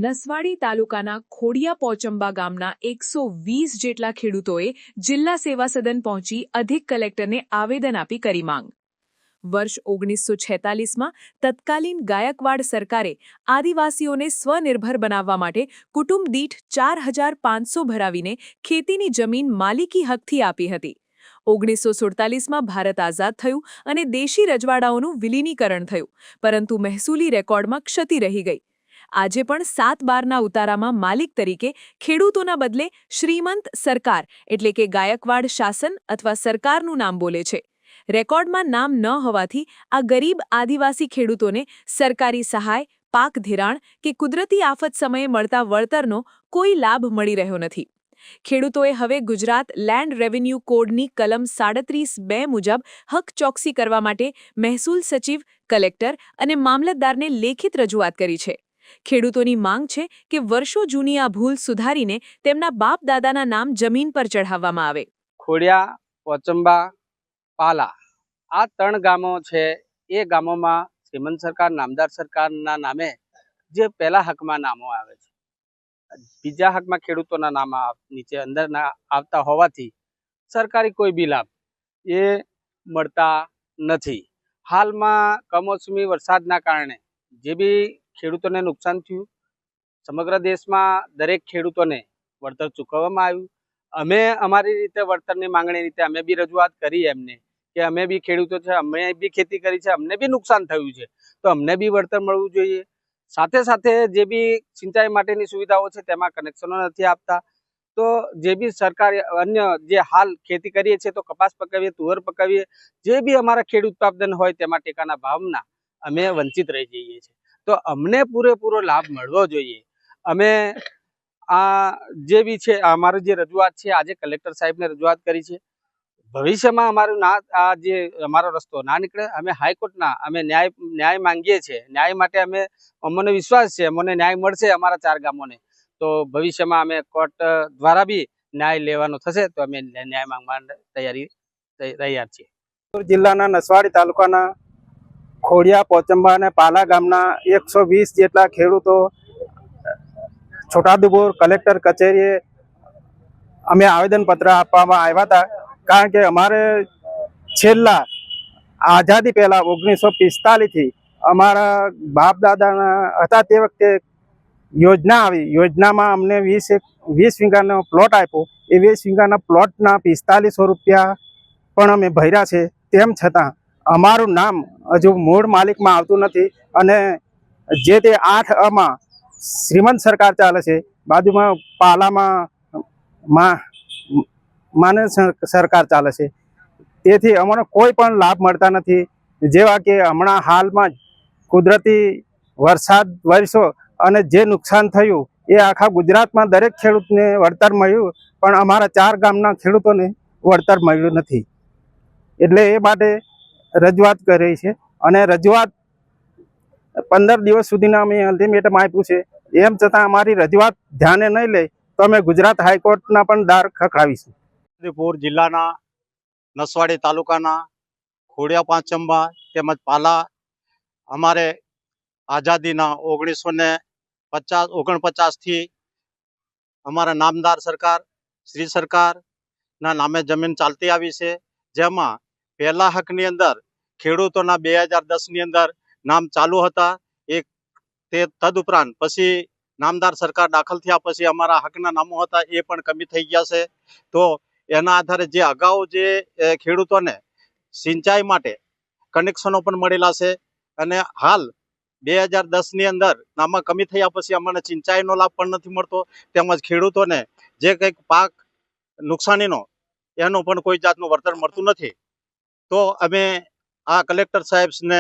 નસવાડી તાલુકાના ખોડિયા પોચંબા ગામના 120 જેટલા ખેડૂતોએ જિલ્લા સેવા સદન પહોંચી અધિક કલેક્ટરને આવેદન આપી કરી માંગ। વર્ષ 1946માં તત્કાલીન ગાયકવાડ સરકારે આદિવાસીઓને સ્વનિર્ભર બનાવવા માટે કુટુંબ દીઠ 4500 ભરાવીને ખેતીની જમીન માલિકી હકથી આપી હતી। 1947માં ભારત આઝાદ થયું અને દેશી રજવાડાઓનું વિલીનીકરણ થયું, પરંતુ મહેસૂલી રેકોર્ડમાં ક્ષતિ રહી ગઈ। આજે પણ 7/12ના ઉતારામાં માલિક તરીકે ખેડૂતોના બદલે શ્રીમંત સરકાર એટલે કે ગાયકવાડ શાસન અથવા સરકારનું નામ બોલે છે। રેકોર્ડમાં નામ ન હોવાથી આ ગરીબ આદિવાસી ખેડૂતોને સરકારી સહાય, પાક ધિરાણ કે કુદરતી આફત સમયે મળતા વળતરનો કોઈ લાભ મળી રહ્યો નથી। ખેડૂતોએ હવે ગુજરાત લેન્ડ રેવન્યુ કોડની કલમ 37(2) મુજબ હક ચોકસી કરવા માટે મહેસૂલ સચિવ, કલેક્ટર અને મામલતદારને લેખિત રજૂઆત કરી છે। ખેડૂતોની માંગ છે કે વર્ષો જૂની આ ભૂલ સુધારીને તેમના બાપ દાદાના નામ જમીન પર ચઢાવવામાં આવે। ખોડિયા, પોચંબા, પાલા આ 3 ગામો છે। એ ગામોમાં શ્રીમંત સરકાર, નામદાર સરકારના નામે જે પહેલા હકમાં નામો આવે છે, બીજા હકમાં ખેડૂતોના નામ નીચે અંદર આવતા હોવાથી સરકારી કોઈ બી લાભ એ મળતા નથી। હાલમાં કમોસમી વરસાદના કારણે જે બી ખેડૂતોને નુકસાન થયું, સમગ્ર દેશમાં દરેક ખેડૂતોને વળતર ચૂકવવામાં આવ્યું। અમે અમારી રીતે વળતરની માંગણી રીતે અમે બી રજૂઆત કરી એમને કે અમે બી ખેડૂતો છે, અમે બી ખેતી કરી છે, અમને બી નુકસાન થયું છે, તો અમને બી વળતર મળવું જોઈએ। સાથે સાથે જે બી સિંચાઈ માટેની સુવિધાઓ છે તેમાં કનેક્શનો નથી આપતા, તો જે બી સરકાર અન્ય જે હાલ ખેતી કરીએ છીએ તો કપાસ પકાવીએ, તુવર પકાવીએ, જે બી અમારા ખેડૂત ઉત્પાદન હોય તેમાં ટેકાના ભાવના અમે વંચિત રહી જઈએ છીએ, તો અમને પૂરેપૂરો લાભ મળવો જોઈએ। અમે આ જે બી છે અમારી જે રજૂઆત છે આજે કલેક્ટર સાહેબને રજૂઆત કરી છે। ભવિષ્યમાં અમારું આ જે અમારો રસ્તો ના નીકળે, અમે હાઈકોર્ટના અમે ન્યાય માંગીએ છીએ। ન્યાય માટે અમને વિશ્વાસ છે, અમને ન્યાય મળશે અમારા 4 ગામોને, તો ભવિષ્યમાં અમે કોર્ટ દ્વારા બી ન્યાય લેવાનો થશે તો અમે ન્યાય માંગવા તૈયાર છીએ। જિલ્લાના નસવાડી તાલુકાના ખોડિયા, પોચંબા અને પાલા ગામના 120 જેટલા ખેડૂતો છોટાઉદેપુર કલેક્ટર કચેરીએ અમે આવેદનપત્ર આપવામાં આવ્યા હતા, કારણ કે અમારે છેલ્લા આઝાદી પહેલા 1945થી અમારા બાપ દાદાના હતા તે વખતે યોજના આવી। યોજનામાં અમને 20 વીઘાનો પ્લોટ આપ્યો। એ 20 વીઘાના પ્લોટના 4500 રૂપિયા પણ અમે ભર્યા છે, તેમ છતાં અમારું નામ હજુ મૂળ માલિકમાં આવતું નથી। અને જે તે 8 શ્રીમંત સરકાર ચાલે છે, બાજુમાં પાલામાં માને સરકાર ચાલે છે, તેથી અમને કોઈ પણ લાભ મળતા નથી। જેવા કે હમણાં હાલમાં જ કુદરતી વરસાદ વરસ્યો અને જે નુકસાન થયું એ આખા ગુજરાતમાં દરેક ખેડૂતને વળતર મળ્યું, પણ અમારા 4 ગામના ખેડૂતોને વળતર મળ્યું નથી। એટલે એ માટે રજૂઆત કરી છે અને રજૂઆત 15 દિવસ સુધીના અમે અલ્ટિમેટમ આપ્યું છે। એમ છતાં અમારી રજૂઆત ધ્યાને નહીં લે તો અમે ગુજરાત હાઈકોર્ટના પણ દાર ખખડાવીશું। છોટાઉદેપુર જિલ્લાના નસવાડી તાલુકાના ખોડિયા, પોચંબા તેમજ પાલા અમારે આઝાદીના 1949થી અમારા નામદાર સરકાર, શ્રી સરકારના નામે જમીન ચાલતી આવી છે, જેમાં પહેલા હકની અંદર ખેડૂતોના 2010ની અંદર નામ ચાલુ હતા। તે તદુપરાંત પછી નામદાર સરકાર દાખલ થયા પછી અમારા હકના નામો હતા એ પણ કમી થઈ ગયા છે। તો એના આધારે જે અગાઉ જે ખેડૂતોને સિંચાઈ માટે કનેક્શનો પણ મળેલા છે અને હાલ 2010ની અંદર નામમાં કમી થયા પછી અમને સિંચાઈનો લાભ પણ નથી મળતો, તેમજ ખેડૂતોને જે કંઈક પાક નુકસાનીનો એનું પણ કોઈ જાતનું વળતર મળતું નથી। તો અમે આ કલેક્ટર સાહેબને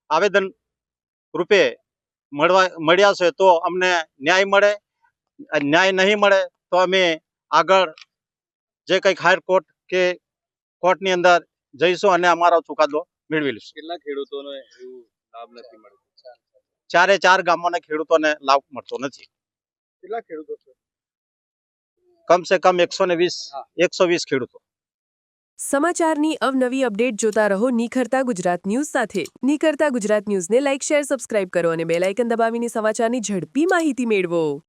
આવેદન રૂપે મળ્યા છે, તો અમને ન્યાય મળે। ન્યાય નહીં મળે તો અમે આગળ જે કંઈક હાઈકોર્ટ કે કોર્ટની અંદર જઈશું અને અમારો ચુકાદો મેળવી લઈશું। કેટલા ખેડૂતોને એવું લાભ નથી મળતો? 4 ગામોના ખેડૂતોને લાભ મળતો નથી। કેટલા ખેડૂતો છે? કમસે કમ 120 ખેડૂતો। સમાચારની અવનવી અપડેટ જોતા રહો નિખરતા ગુજરાત ન્યૂઝ સાથે. નિખરતા ગુજરાત ન્યૂઝને લાઇક, શેર, સબસ્ક્રાઇબ કરો અને બેલ આઇકન દબાવીને સમાચારની ઝડપી માહિતી મેળવો.